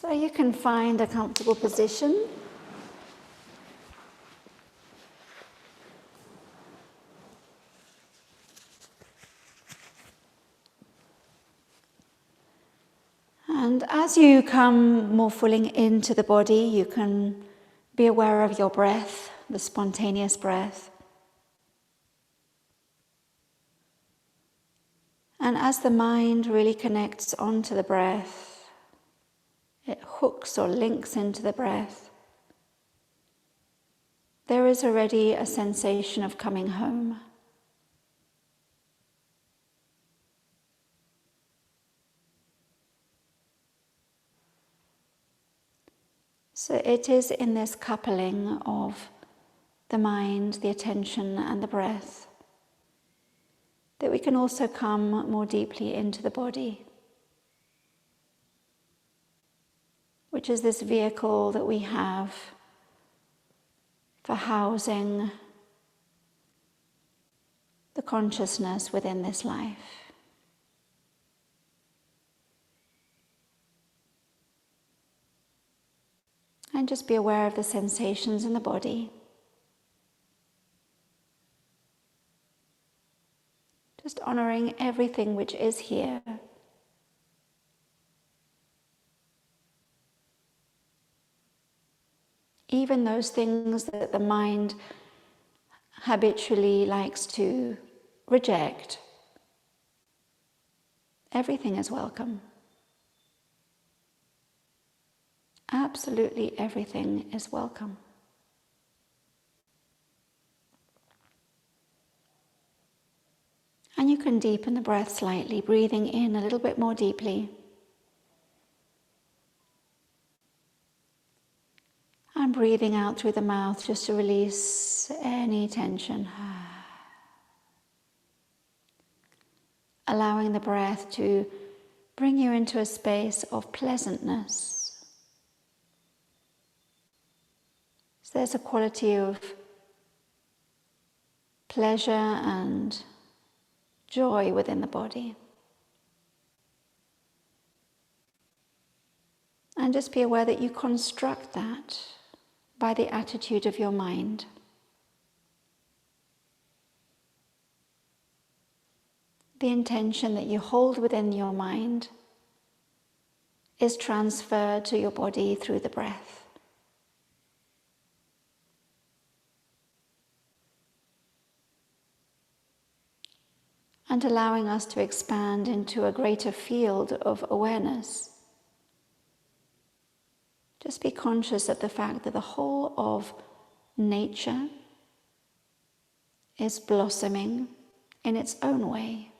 So you can find a comfortable position. And as you come more fully into the body, you can be aware of your breath, the spontaneous breath. And as the mind really connects onto the breath, it hooks or links into the breath, there is already a sensation of coming home. So it is in this coupling of the mind, the attention, and the breath that we can also come more deeply into the body, which is this vehicle that we have for housing the consciousness within this life. And just be aware of the sensations in the body. Just honoring everything which is here. Even those things that the mind habitually likes to reject. Everything is welcome. Absolutely everything is welcome. And you can deepen the breath slightly, breathing in a little bit more deeply. And breathing out through the mouth just to release any tension. Allowing the breath to bring you into a space of pleasantness. So there's a quality of pleasure and joy within the body. And just be aware that you construct that by the attitude of your mind. The intention that you hold within your mind is transferred to your body through the breath. And allowing us to expand into a greater field of awareness. Just be conscious of the fact that the whole of nature is blossoming in its own way.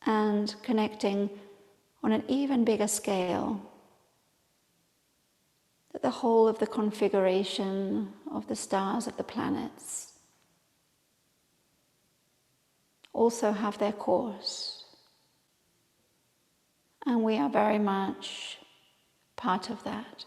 And connecting on an even bigger scale, that the whole of the configuration of the stars, of the planets, also have their course. And we are very much part of that.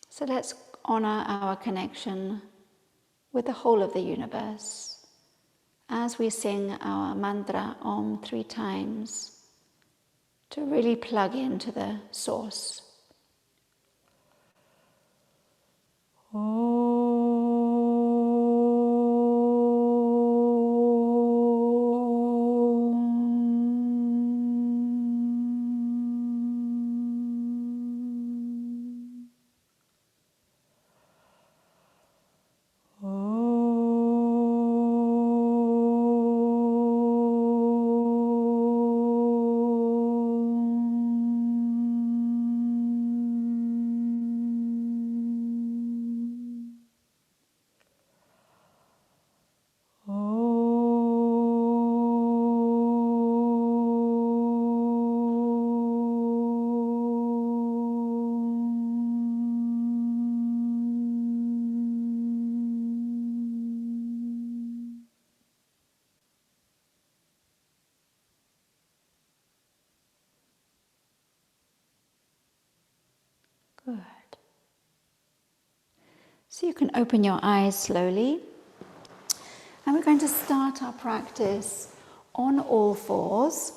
So let's honor our connection with the whole of the universe as we sing our mantra Om 3 times to really plug into the source. Om. Good. So you can open your eyes slowly. And we're going to start our practice on all fours,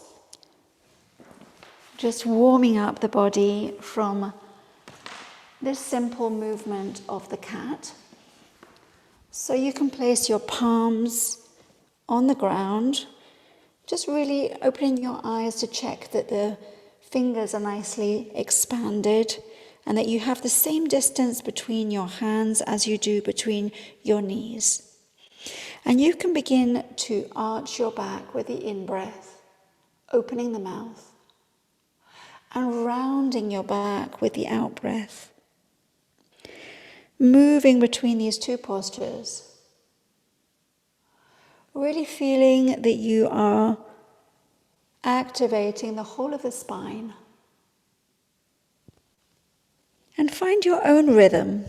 just warming up the body from this simple movement of the cat. So you can place your palms on the ground, just really opening your eyes to check that the fingers are nicely expanded and that you have the same distance between your hands as you do between your knees. And you can begin to arch your back with the in-breath, opening the mouth, and rounding your back with the out-breath. Moving between these two postures, really feeling that you are activating the whole of the spine. And find your own rhythm.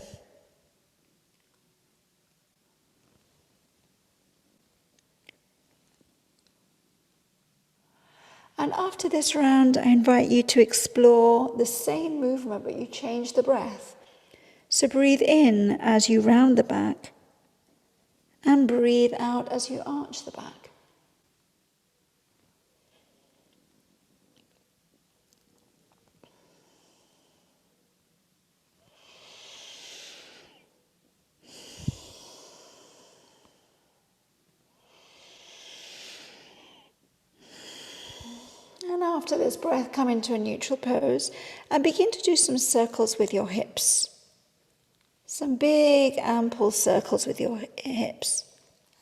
And after this round, I invite you to explore the same movement, but you change the breath. So breathe in as you round the back, and breathe out as you arch the back. And after this breath, come into a neutral pose and begin to do some circles with your hips. Some big, ample circles with your hips,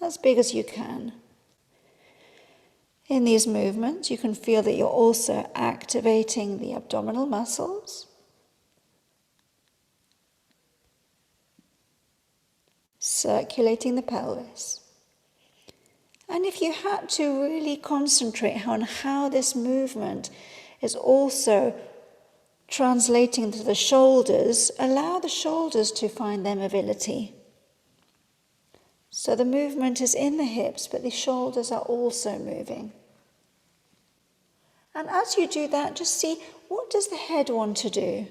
as big as you can. In these movements, you can feel that you're also activating the abdominal muscles, circulating the pelvis. And if you had to really concentrate on how this movement is also translating to the shoulders, allow the shoulders to find their mobility. So the movement is in the hips, but the shoulders are also moving. And as you do that, just see, what does the head want to do?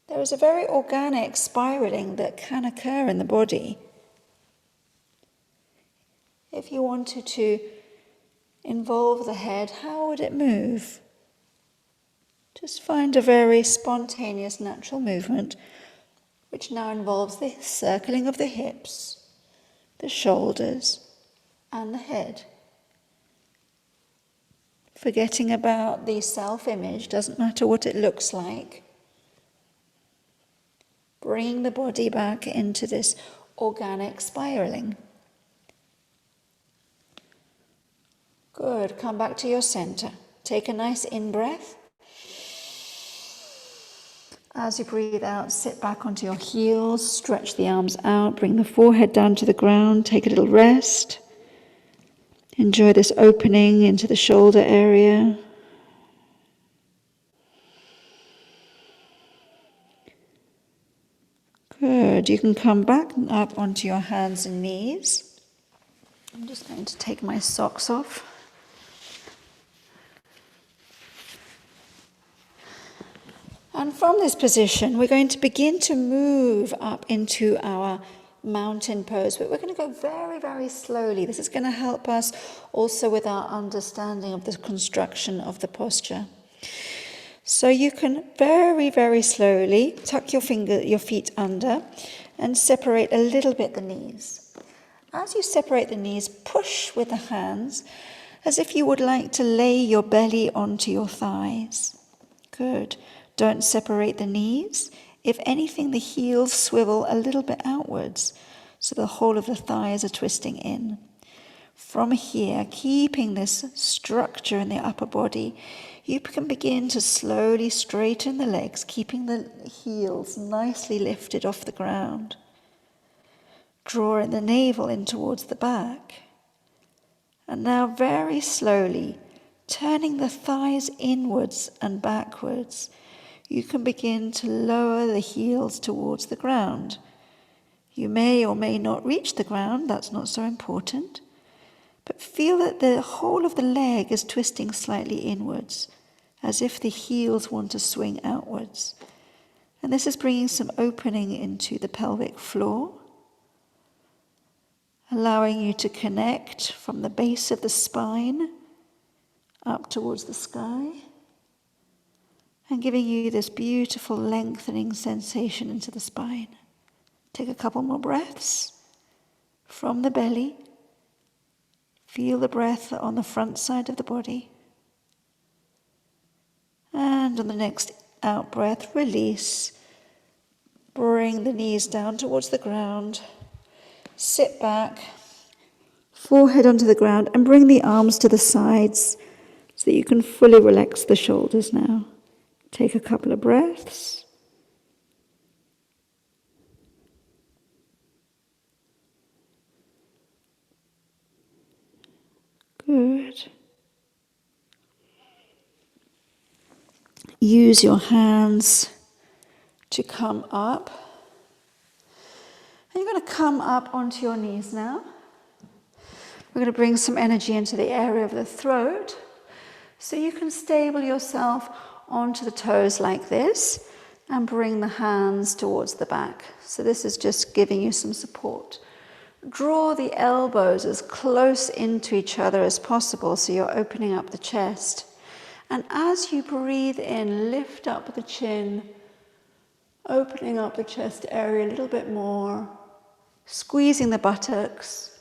There is a very organic spiraling that can occur in the body. If you wanted to involve the head, how would it move? Just find a very spontaneous, natural movement, which now involves the circling of the hips, the shoulders, and the head. Forgetting about the self-image, doesn't matter what it looks like. Bringing the body back into this organic spiraling. Good, come back to your center. Take a nice in-breath. As you breathe out, sit back onto your heels, stretch the arms out, bring the forehead down to the ground, take a little rest. Enjoy this opening into the shoulder area. Good, you can come back up onto your hands and knees. I'm just going to take my socks off. And from this position, we're going to begin to move up into our mountain pose, but we're going to go very, very slowly. This is going to help us also with our understanding of the construction of the posture. So you can very, very slowly tuck your feet under and separate a little bit the knees. As you separate the knees, push with the hands as if you would like to lay your belly onto your thighs. Good. Don't separate the knees. If anything, the heels swivel a little bit outwards, so the whole of the thighs are twisting in. From here, keeping this structure in the upper body, you can begin to slowly straighten the legs, keeping the heels nicely lifted off the ground. Drawing the navel in towards the back. And now very slowly, turning the thighs inwards and backwards, you can begin to lower the heels towards the ground. You may or may not reach the ground, that's not so important, but feel that the whole of the leg is twisting slightly inwards, as if the heels want to swing outwards. And this is bringing some opening into the pelvic floor, allowing you to connect from the base of the spine up towards the sky, and giving you this beautiful lengthening sensation into the spine. Take a couple more breaths from the belly. Feel the breath on the front side of the body. And on the next out breath, release. Bring the knees down towards the ground. Sit back, forehead onto the ground, and bring the arms to the sides so that you can fully relax the shoulders now. Take a couple of breaths. Good. Use your hands to come up. And you're going to come up onto your knees now. We're going to bring some energy into the area of the throat. So you can stable yourself onto the toes like this and bring the hands towards the back. So this is just giving you some support. Draw the elbows as close into each other as possible so you're opening up the chest. And as you breathe in, lift up the chin, opening up the chest area a little bit more, squeezing the buttocks.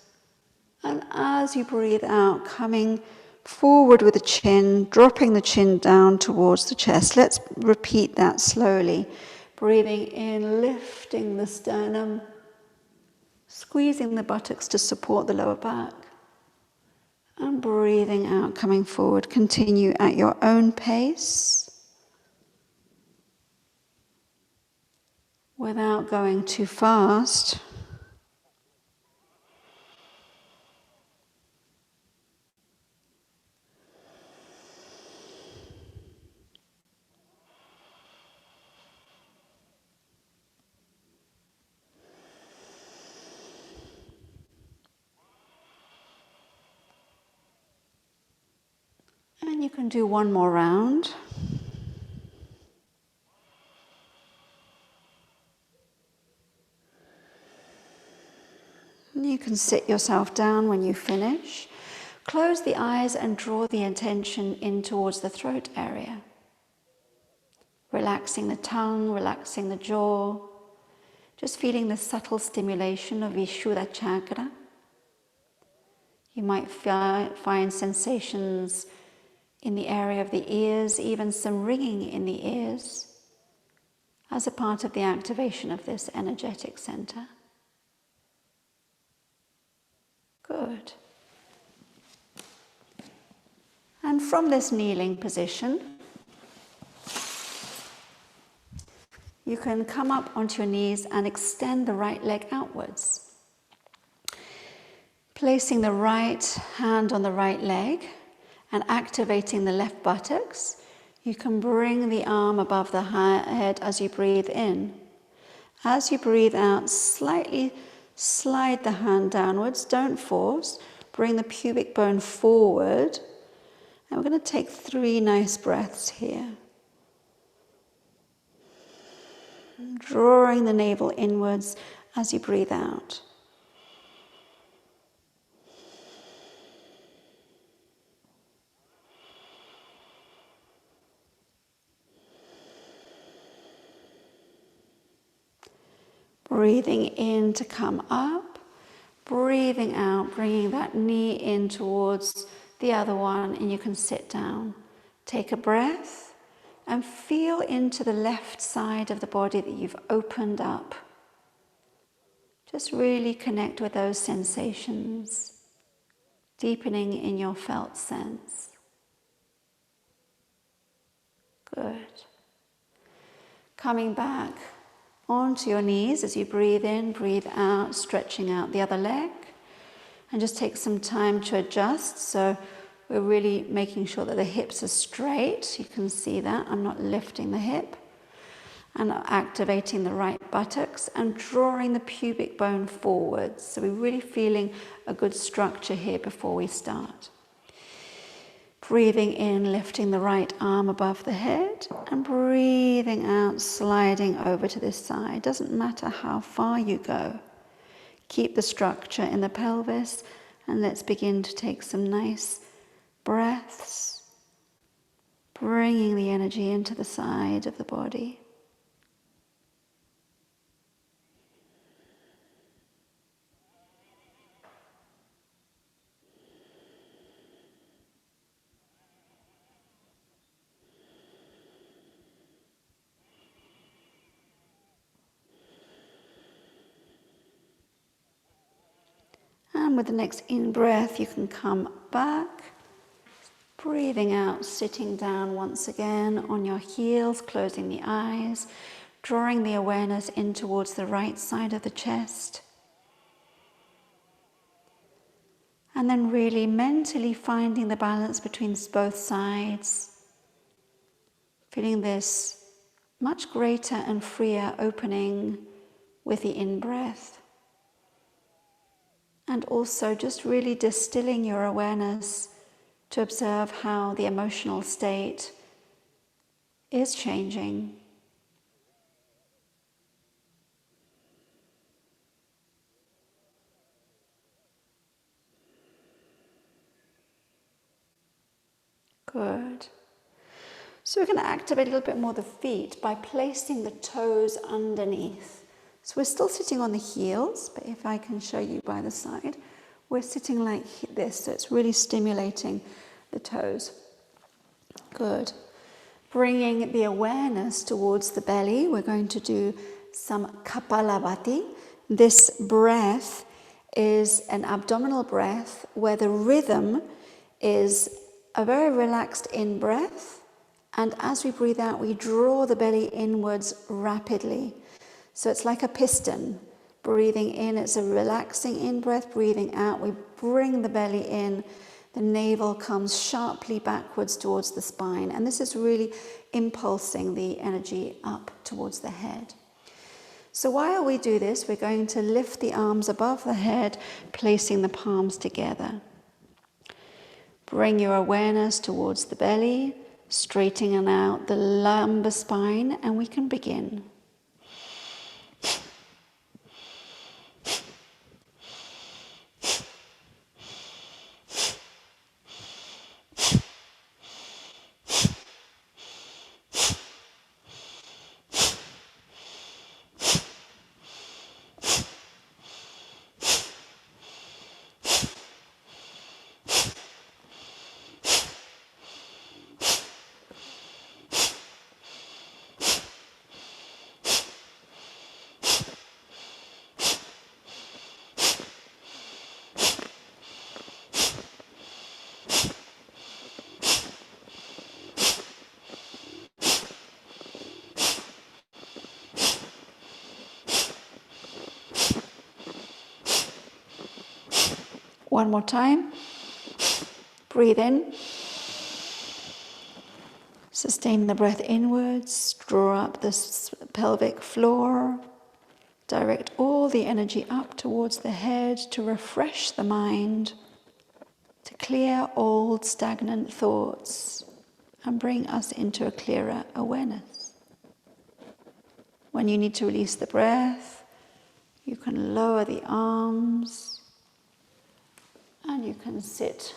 And as you breathe out, coming forward with the chin, dropping the chin down towards the chest. Let's repeat that slowly. Breathing in, lifting the sternum, squeezing the buttocks to support the lower back. And breathing out, coming forward. Continue at your own pace without going too fast. And you can do one more round. And you can sit yourself down when you finish. Close the eyes and draw the attention in towards the throat area. Relaxing the tongue, relaxing the jaw. Just feeling the subtle stimulation of Vishuddha chakra. You might find sensations in the area of the ears, even some ringing in the ears, as a part of the activation of this energetic center. Good. And from this kneeling position, you can come up onto your knees and extend the right leg outwards. Placing the right hand on the right leg and activating the left buttocks, you can bring the arm above the head as you breathe in. As you breathe out, slightly slide the hand downwards, don't force. Bring the pubic bone forward. And we're going to take 3 nice breaths here. Drawing the navel inwards as you breathe out. Breathing in to come up, breathing out, bringing that knee in towards the other one, and you can sit down. Take a breath and feel into the left side of the body that you've opened up. Just really connect with those sensations, deepening in your felt sense. Good. Coming back onto your knees as you breathe in, breathe out, stretching out the other leg. And just take some time to adjust. So we're really making sure that the hips are straight. You can see that. I'm not lifting the hip. And activating the right buttocks and drawing the pubic bone forwards. So we're really feeling a good structure here before we start. Breathing in, lifting the right arm above the head, and breathing out, sliding over to this side. Doesn't matter how far you go. Keep the structure in the pelvis, and let's begin to take some nice breaths, bringing the energy into the side of the body. And with the next in-breath, you can come back, breathing out, sitting down once again on your heels, closing the eyes, drawing the awareness in towards the right side of the chest. And then really mentally finding the balance between both sides, feeling this much greater and freer opening with the in-breath. And also just really distilling your awareness to observe how the emotional state is changing. Good. So we're going to activate a little bit more the feet by placing the toes underneath. So we're still sitting on the heels, but if I can show you by the side, we're sitting like this, so it's really stimulating the toes. Good. Bringing the awareness towards the belly, we're going to do some Kapalabhati. This breath is an abdominal breath where the rhythm is a very relaxed in-breath, and as we breathe out, we draw the belly inwards rapidly. So it's like a piston. Breathing in, it's a relaxing in-breath. Breathing out, we bring the belly in. The navel comes sharply backwards towards the spine. And this is really impulsing the energy up towards the head. So while we do this, we're going to lift the arms above the head, placing the palms together. Bring your awareness towards the belly, straightening out the lumbar spine, and we can begin. One more time. Breathe in. Sustain the breath inwards. Draw up the pelvic floor. Direct all the energy up towards the head to refresh the mind, to clear old stagnant thoughts and bring us into a clearer awareness. When you need to release the breath, you can lower the arms and you can sit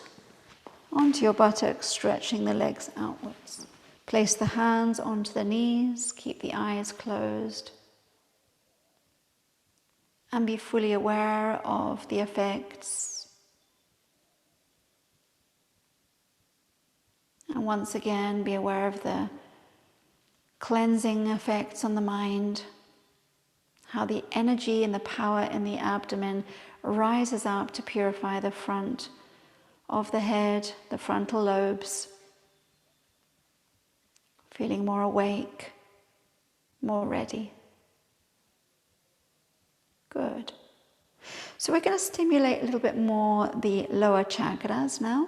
onto your buttocks, stretching the legs outwards. Place the hands onto the knees, keep the eyes closed, and be fully aware of the effects. And once again, be aware of the cleansing effects on the mind, how the energy and the power in the abdomen rises up to purify the front of the head, the frontal lobes, feeling more awake, more ready. Good. So we're going to stimulate a little bit more the lower chakras now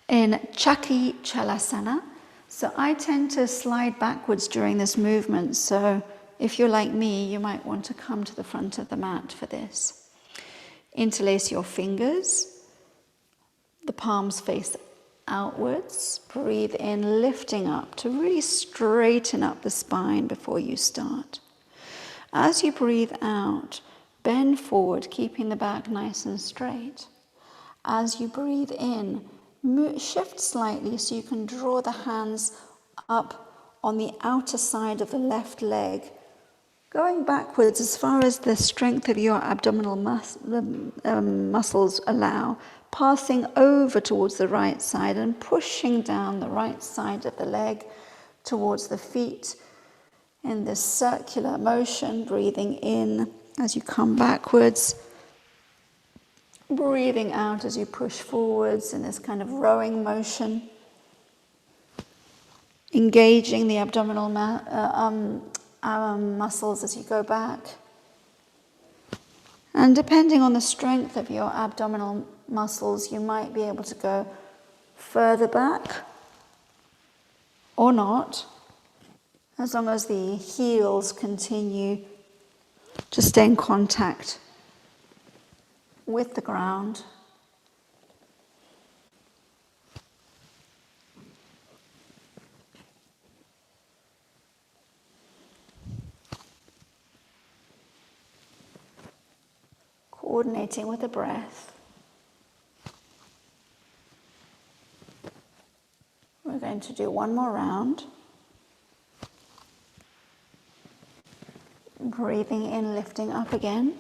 in Chaki Chalasana. So I tend to slide backwards during this movement, so if you're like me, you might want to come to the front of the mat for this. Interlace your fingers, the palms face outwards. Breathe in, lifting up to really straighten up the spine before you start. As you breathe out, bend forward, keeping the back nice and straight. As you breathe in, shift slightly so you can draw the hands up on the outer side of the left leg, going backwards as far as the strength of your abdominal muscles allow, passing over towards the right side and pushing down the right side of the leg towards the feet in this circular motion, breathing in as you come backwards, breathing out as you push forwards in this kind of rowing motion, engaging the abdominal muscles as you go back. And depending on the strength of your abdominal muscles, you might be able to go further back or not, as long as the heels continue to stay in contact with the ground. Coordinating with the breath. We're going to do one more round. Breathing in, lifting up again.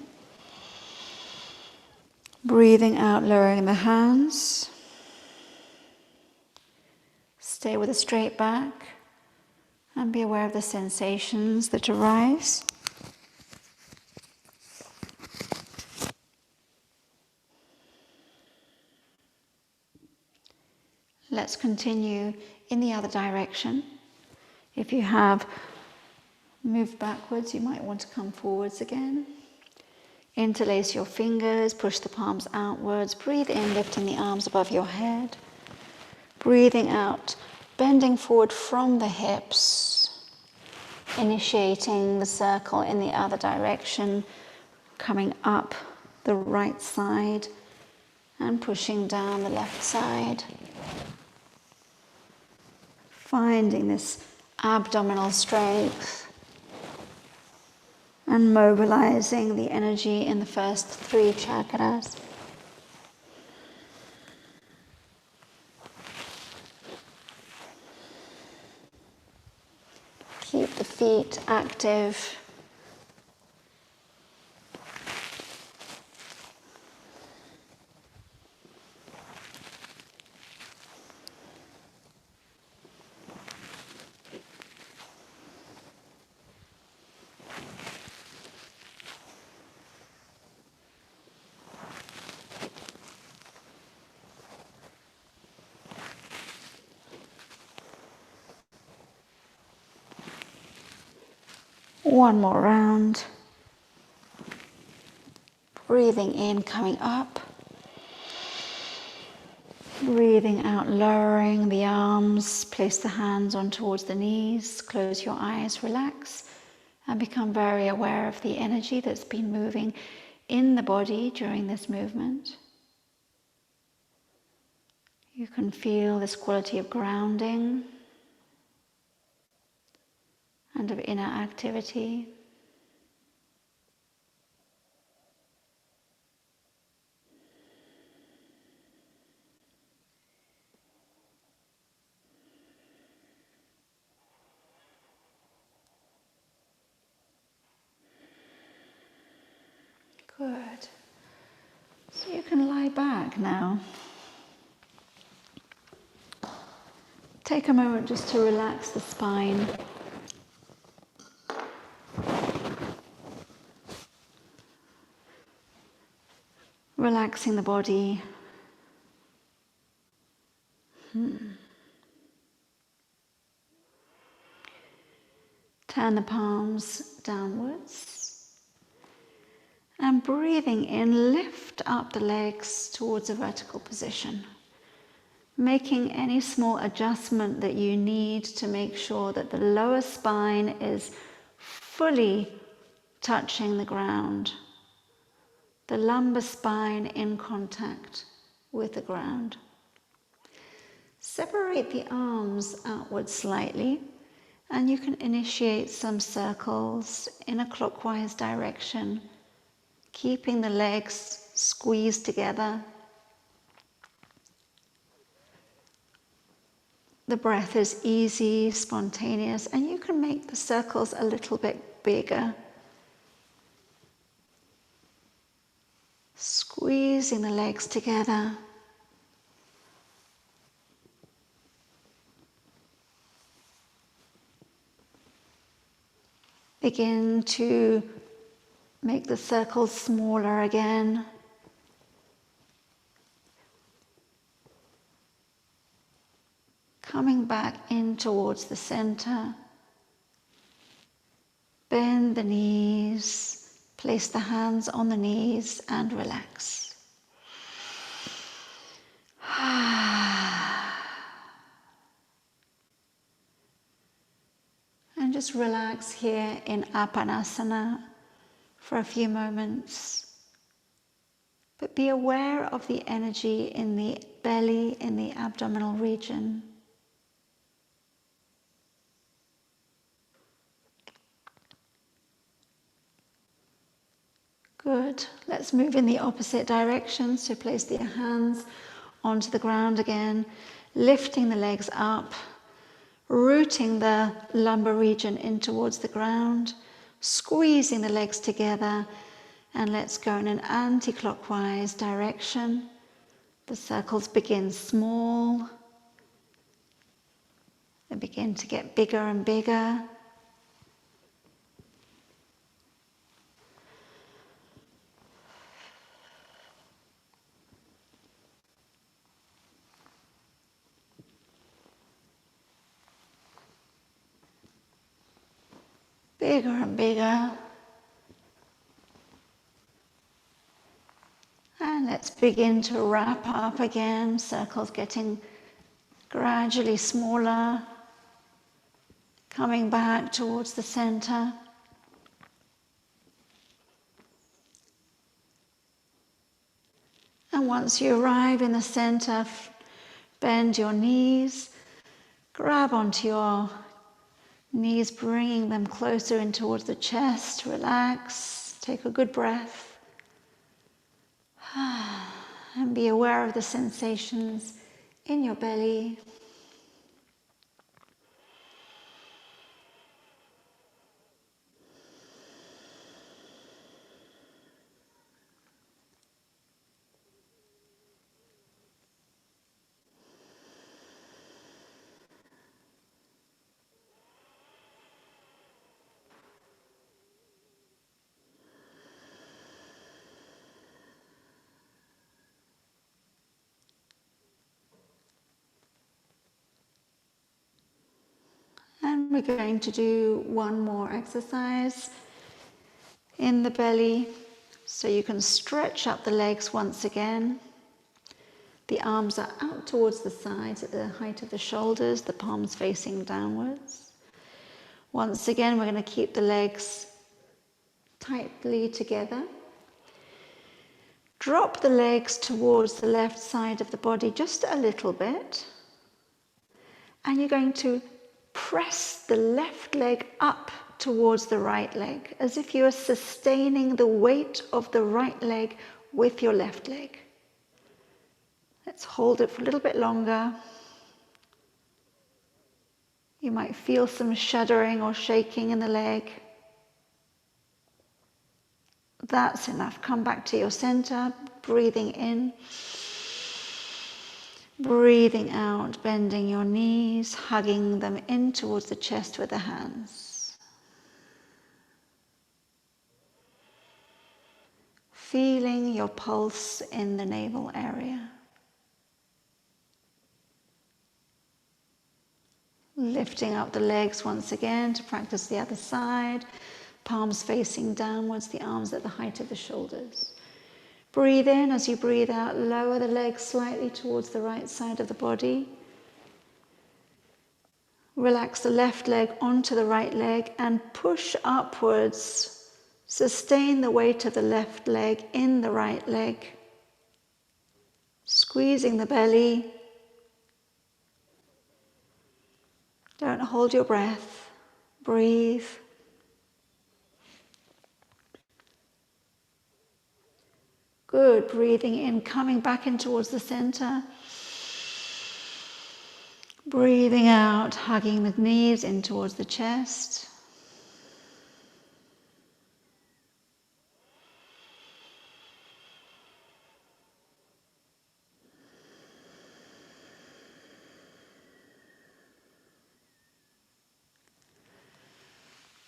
Breathing out, lowering the hands. Stay with a straight back and be aware of the sensations that arise. Let's continue in the other direction. If you have moved backwards, you might want to come forwards again. Interlace your fingers, push the palms outwards. Breathe in, lifting the arms above your head. Breathing out, bending forward from the hips, initiating the circle in the other direction, coming up the right side and pushing down the left side. Finding this abdominal strength and mobilizing the energy in the first 3 chakras. Keep the feet active. One more round. Breathing in, coming up. Breathing out, lowering the arms. Place the hands on towards the knees. Close your eyes, relax, and become very aware of the energy that's been moving in the body during this movement. You can feel this quality of grounding and of inner activity. Good. So you can lie back now. Take a moment just to relax the spine. Relaxing the body. Turn the palms downwards. And breathing in, lift up the legs towards a vertical position. Making any small adjustment that you need to make sure that the lower spine is fully touching the ground. The lumbar spine in contact with the ground. Separate the arms outward slightly, and you can initiate some circles in a clockwise direction, keeping the legs squeezed together. The breath is easy, spontaneous, and you can make the circles a little bit bigger. Squeezing the legs together. Begin to make the circles smaller again. Coming back in towards the center. Bend the knees, place the hands on the knees and relax. And just relax here in Apanasana for a few moments. But be aware of the energy in the belly, in the abdominal region. Good. Let's move in the opposite direction. So place the hands onto the ground again, lifting the legs up, rooting the lumbar region in towards the ground, squeezing the legs together, and let's go in an anti-clockwise direction. The circles begin small. They begin to get bigger and bigger. Bigger and bigger. And let's begin to wrap up again, circles getting gradually smaller, coming back towards the center. And once you arrive in the center, bend your knees, grab onto your knees, bringing them closer in towards the chest. Relax, take a good breath. And be aware of the sensations in your belly. And we're going to do one more exercise in the belly. So you can stretch up the legs once again. The arms are out towards the sides at the height of the shoulders, the palms facing downwards. Once again, we're going to keep the legs tightly together. Drop the legs towards the left side of the body just a little bit. And you're going to press the left leg up towards the right leg, as if you are sustaining the weight of the right leg with your left leg. Let's hold it for a little bit longer. You might feel some shuddering or shaking in the leg. That's enough. Come back to your center, breathing in. Breathing out, bending your knees, hugging them in towards the chest with the hands. Feeling your pulse in the navel area. Lifting up the legs once again to practice the other side. Palms facing downwards, the arms at the height of the shoulders. Breathe in. As you breathe out, lower the legs slightly towards the right side of the body. Relax the left leg onto the right leg and push upwards. Sustain the weight of the left leg in the right leg. Squeezing the belly. Don't hold your breath. Breathe. Good. Breathing in, coming back in towards the center. Breathing out, hugging the knees in towards the chest.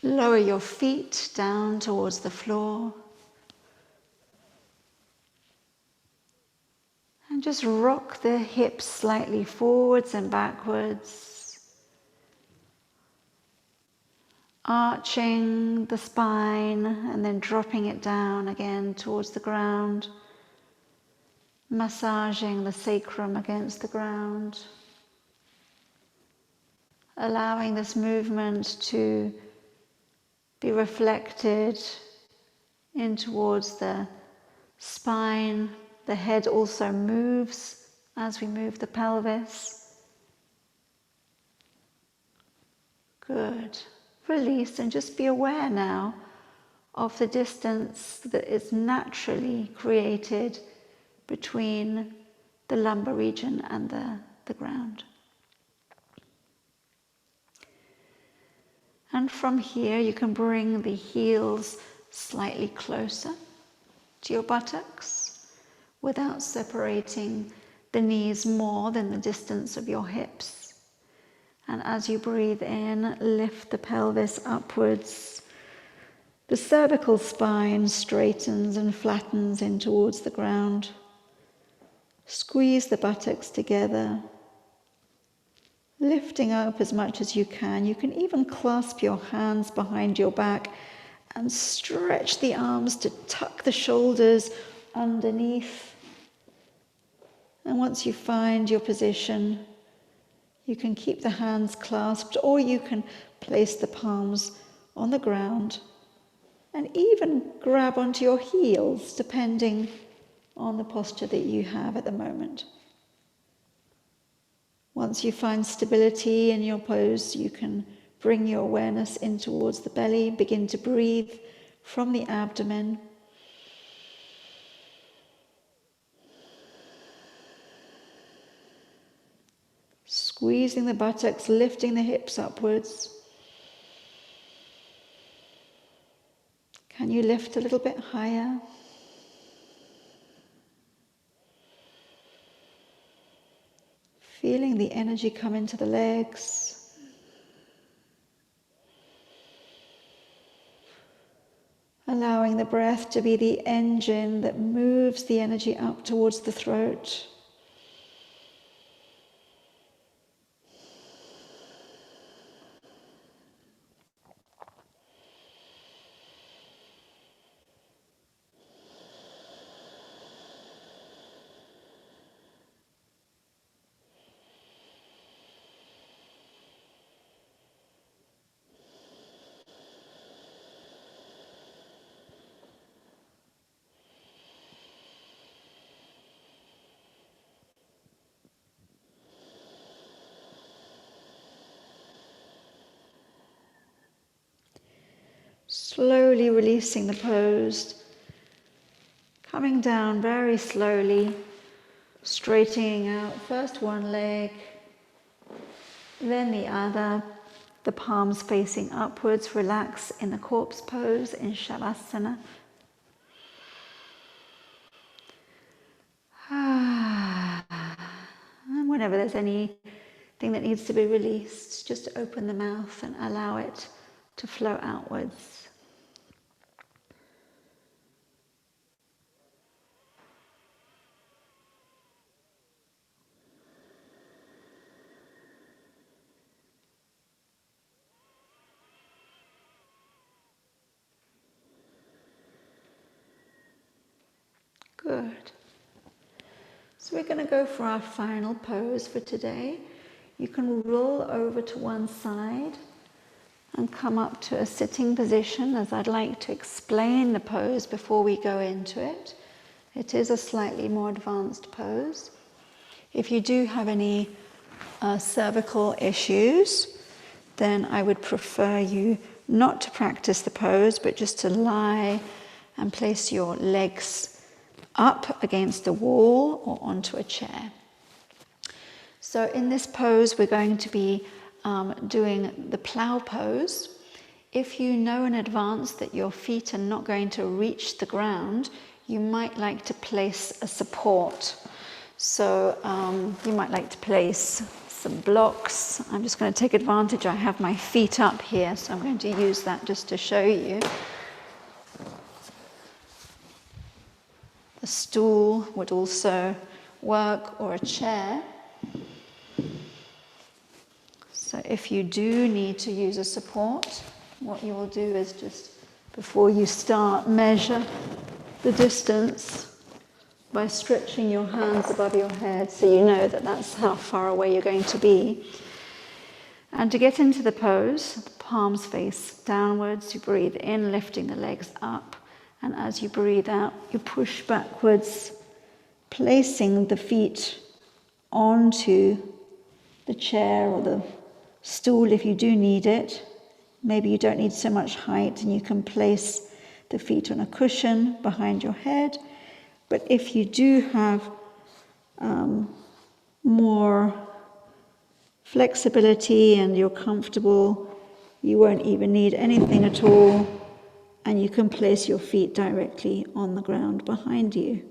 Lower your feet down towards the floor. And just rock the hips slightly forwards and backwards. Arching the spine and then dropping it down again towards the ground. Massaging the sacrum against the ground. Allowing this movement to be reflected in towards the spine. The head also moves as we move the pelvis. Good. Release and just be aware now of the distance that is naturally created between the lumbar region and the ground. And from here you can bring the heels slightly closer to your buttocks without separating the knees more than the distance of your hips. And as you breathe in, lift the pelvis upwards. The cervical spine straightens and flattens in towards the ground. Squeeze the buttocks together, lifting up as much as you can. You can even clasp your hands behind your back and stretch the arms to tuck the shoulders underneath. And once you find your position, you can keep the hands clasped, or you can place the palms on the ground and even grab onto your heels, depending on the posture that you have at the moment. Once you find stability in your pose, you can bring your awareness in towards the belly, begin to breathe from the abdomen. Squeezing the buttocks, lifting the hips upwards. Can you lift a little bit higher? Feeling the energy come into the legs. Allowing the breath to be the engine that moves the energy up towards the throat. Slowly releasing the pose, coming down very slowly, straightening out first one leg, then the other, the palms facing upwards. Relax in the corpse pose in Shavasana. And whenever there's anything that needs to be released, just open the mouth and allow it to flow outwards. Good. So we're going to go for our final pose for today. You can roll over to one side and come up to a sitting position, as I'd like to explain the pose before we go into it. It is a slightly more advanced pose. If you do have any cervical issues, then I would prefer you not to practice the pose, but just to lie and place your legs up against the wall or onto a chair. So in this pose, we're going to be doing the plow pose. If you know in advance that your feet are not going to reach the ground, you might like to place a support. So you might like to place some blocks. I'm just going to take advantage. I have my feet up here, so I'm going to use that just to show you. A stool would also work, or a chair. So if you do need to use a support, what you will do is just, before you start, measure the distance by stretching your hands above your head, so you know that that's how far away you're going to be. And to get into the pose, the palms face downwards, you breathe in, lifting the legs up, and as you breathe out, you push backwards, placing the feet onto the chair or the stool if you do need it. Maybe you don't need so much height and you can place the feet on a cushion behind your head. But if you do have more flexibility and you're comfortable, you won't even need anything at all, and you can place your feet directly on the ground behind you.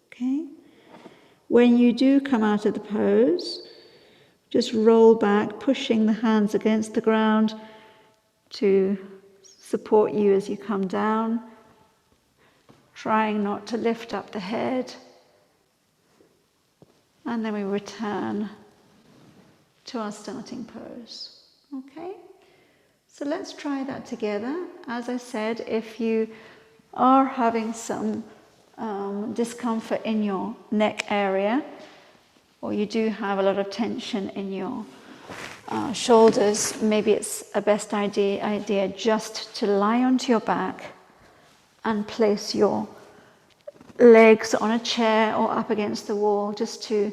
Okay? When you do come out of the pose, just roll back, pushing the hands against the ground to support you as you come down, trying not to lift up the head. And then we return to our starting pose. Okay? So let's try that together. As I said, if you are having some discomfort in your neck area, or you do have a lot of tension in your shoulders, maybe it's a best idea just to lie onto your back and place your legs on a chair or up against the wall, just to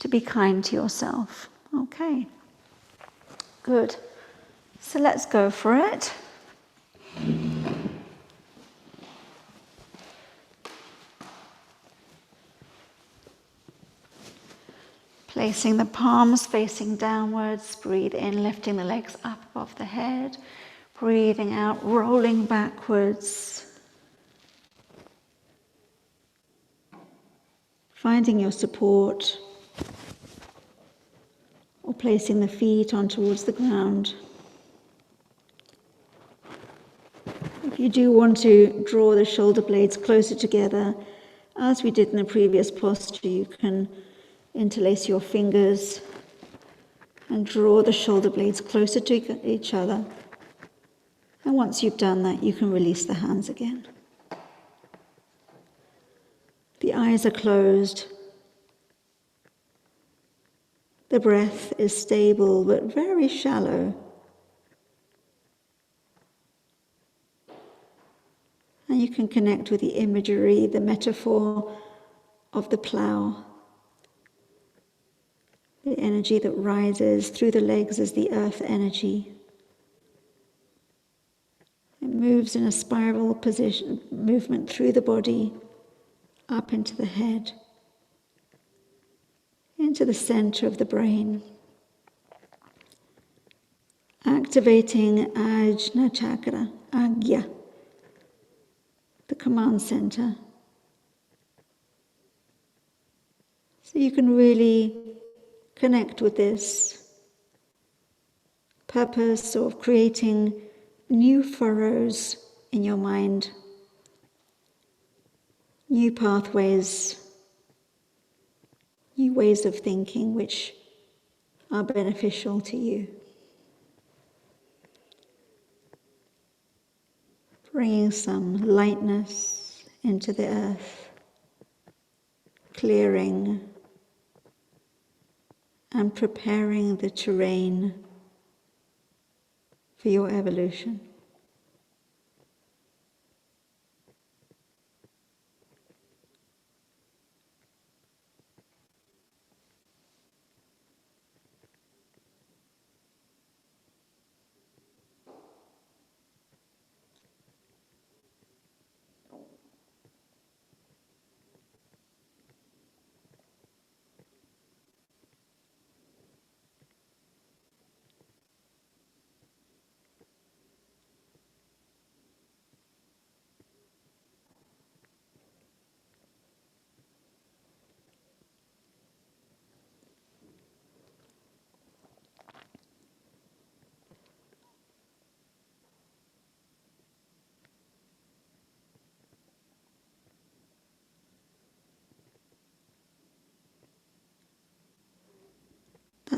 be kind to yourself. Okay, good. So let's go for it. Placing the palms facing downwards, breathe in, lifting the legs up above the head, breathing out, rolling backwards. Finding your support, or placing the feet on towards the ground. If you do want to draw the shoulder blades closer together, as we did in the previous posture, you can interlace your fingers and draw the shoulder blades closer to each other. And once you've done that, you can release the hands again. The eyes are closed. The breath is stable but very shallow. And you can connect with the imagery, the metaphor of the plow. The energy that rises through the legs is the earth energy. It moves in a spiral position, movement through the body, up into the head, into the center of the brain, activating Ajna chakra, Agya, the command center. So you can really connect with this purpose of creating new furrows in your mind, new pathways, new ways of thinking which are beneficial to you. Bringing some lightness into the earth, clearing and preparing the terrain for your evolution.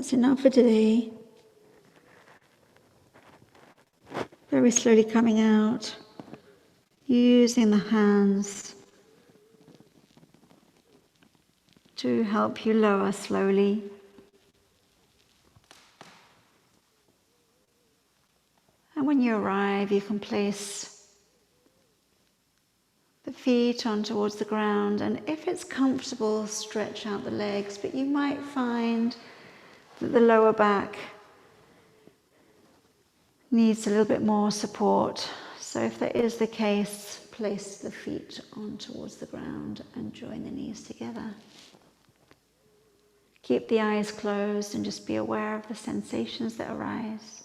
that's enough for today. Very slowly coming out, using the hands to help you lower slowly. And when you arrive, you can place the feet on towards the ground, and if it's comfortable, stretch out the legs, but you might find that the lower back needs a little bit more support. So if that is the case, place the feet on towards the ground and join the knees together. Keep the eyes closed and just be aware of the sensations that arise.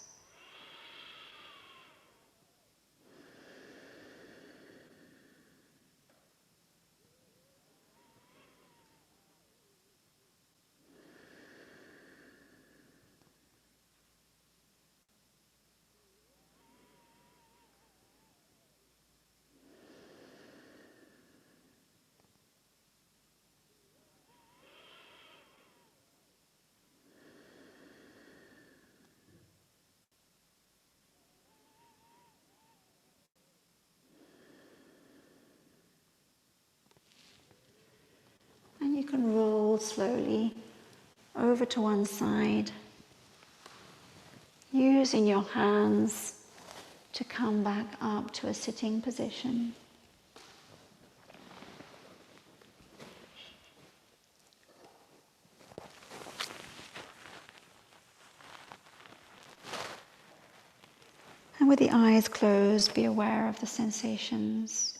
And you can roll slowly over to one side, using your hands to come back up to a sitting position. And with the eyes closed, be aware of the sensations.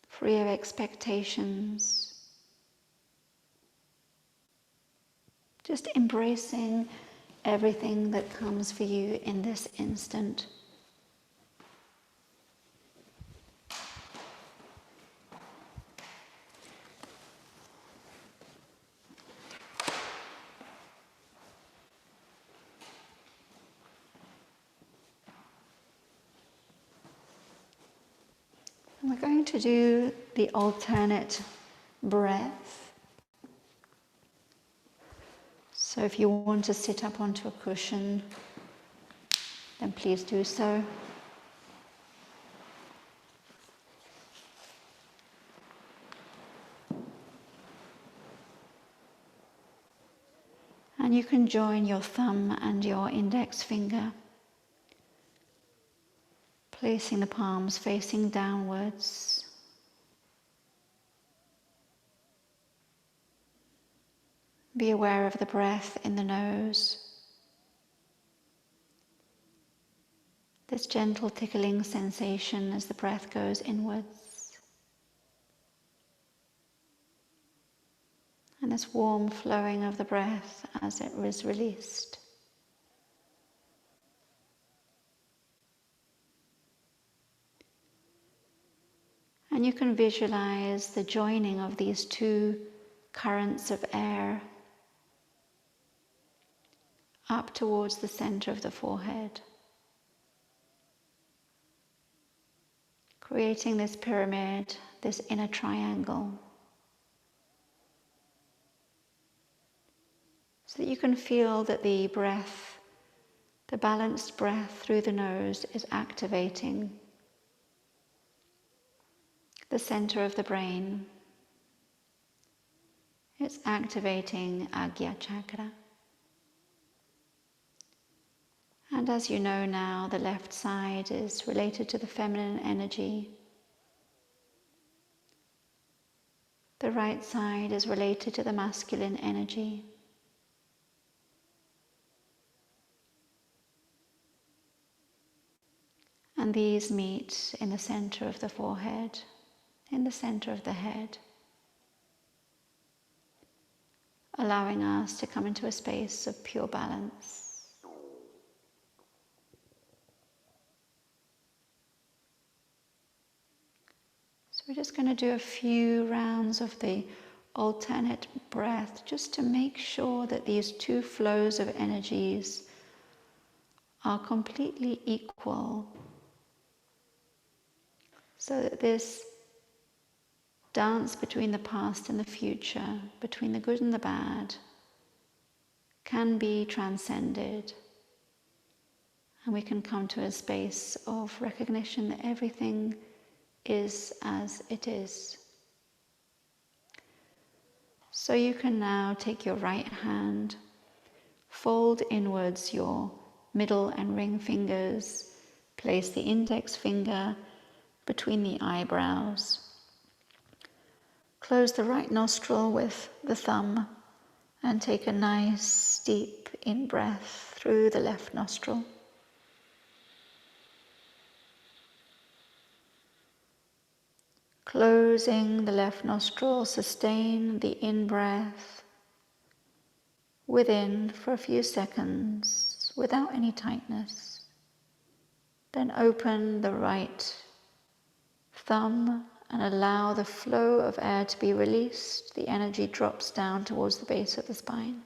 Free of expectations. Just embracing everything that comes for you in this instant. And we're going to do the alternate breath. So if you want to sit up onto a cushion, then please do so. And you can join your thumb and your index finger, placing the palms facing downwards. Be aware of the breath in the nose. This gentle tickling sensation as the breath goes inwards. And this warm flowing of the breath as it is released. And you can visualize the joining of these two currents of air up towards the center of the forehead, creating this pyramid, this inner triangle, so that you can feel that the breath, the balanced breath through the nose, is activating the center of the brain. It's activating Agya chakra. And as you know now, the left side is related to the feminine energy. The right side is related to the masculine energy. And these meet in the center of the forehead, in the center of the head, allowing us to come into a space of pure balance. So we're just going to do a few rounds of the alternate breath, just to make sure that these two flows of energies are completely equal, so that this dance between the past and the future, between the good and the bad, can be transcended. And we can come to a space of recognition that everything is as it is. So you can now take your right hand, fold inwards your middle and ring fingers, place the index finger between the eyebrows. Close the right nostril with the thumb and take a nice deep in-breath through the left nostril. Closing the left nostril, sustain the in-breath within for a few seconds without any tightness. Then open the right thumb and allow the flow of air to be released. The energy drops down towards the base of the spine.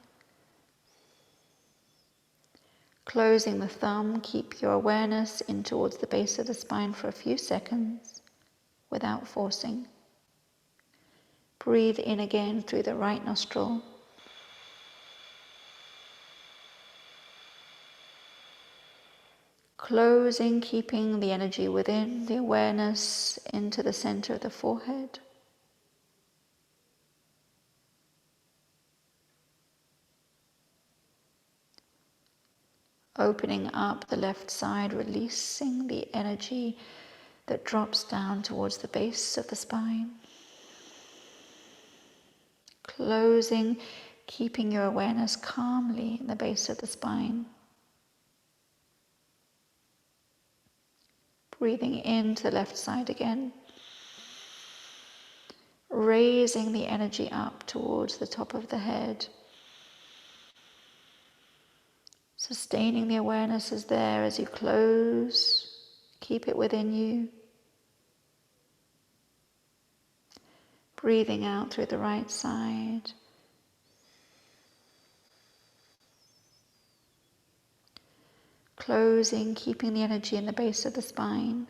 Closing the thumb, keep your awareness in towards the base of the spine for a few seconds without forcing. Breathe in again through the right nostril. Closing, keeping the energy within, the awareness into the center of the forehead. Opening up the left side, releasing the energy that drops down towards the base of the spine. Closing, keeping your awareness calmly in the base of the spine. Breathing into the left side again. Raising the energy up towards the top of the head. Sustaining the awareness is there as you close. Keep it within you. Breathing out through the right side. Closing, keeping the energy in the base of the spine.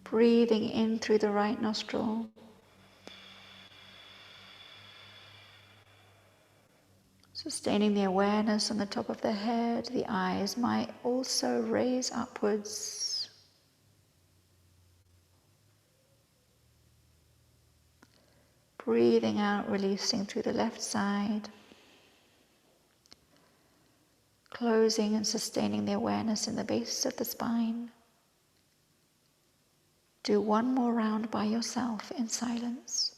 Breathing in through the right nostril. Sustaining the awareness on the top of the head. The eyes might also raise upwards. Breathing out, releasing through the left side. Closing and sustaining the awareness in the base of the spine. Do one more round by yourself in silence.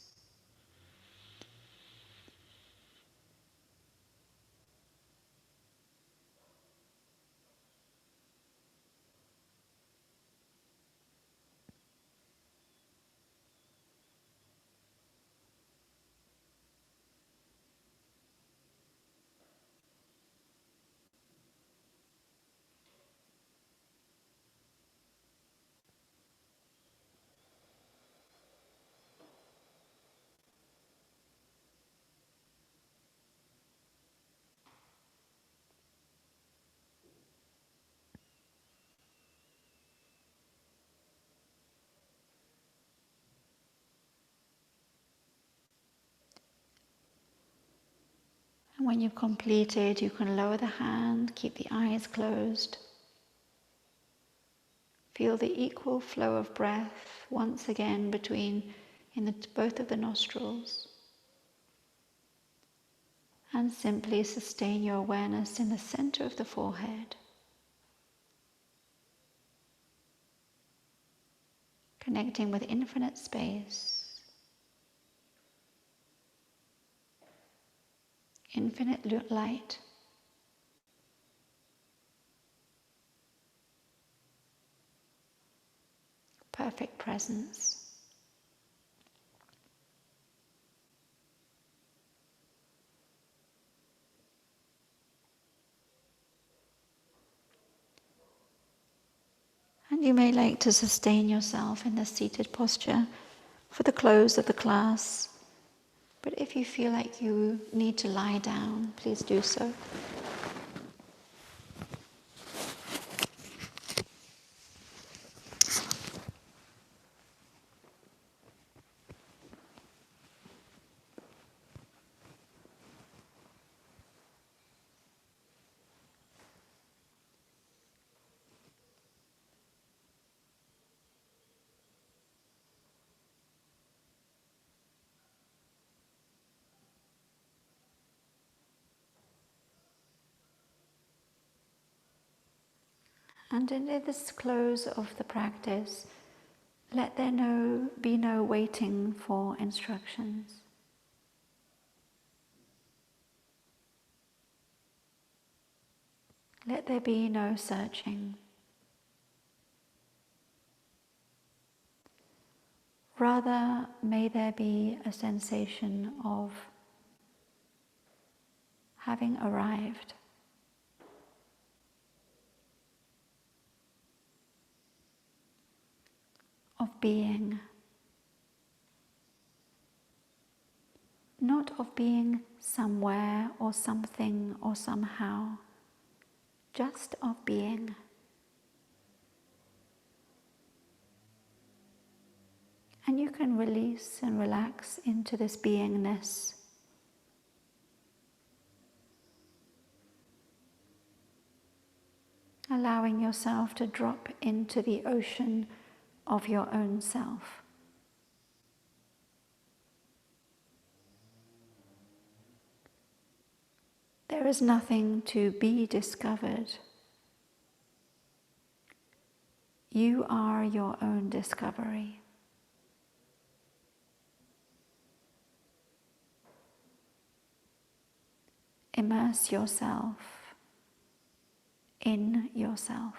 And when you've completed, you can lower the hand, keep the eyes closed. Feel the equal flow of breath once again between both of the nostrils. And simply sustain your awareness in the center of the forehead. Connecting with infinite space. Infinite light. Perfect presence. And you may like to sustain yourself in the seated posture for the close of the class. But if you feel like you need to lie down, please do so. And in this close of the practice, let there be no waiting for instructions. Let there be no searching. Rather, may there be a sensation of having arrived, of being, not of being somewhere or something or somehow, just of being. And you can release and relax into this beingness. Allowing yourself to drop into the ocean of your own self. There is nothing to be discovered. You are your own discovery. Immerse yourself in yourself.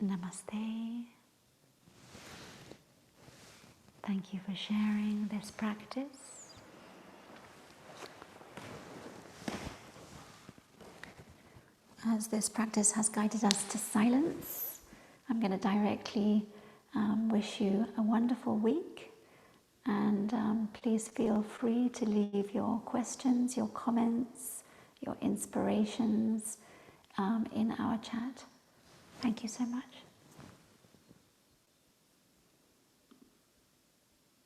Namaste. Thank you for sharing this practice. As this practice has guided us to silence, I'm going to directly wish you a wonderful week And please feel free to leave your questions, your comments, your inspirations in our chat. Thank you so much.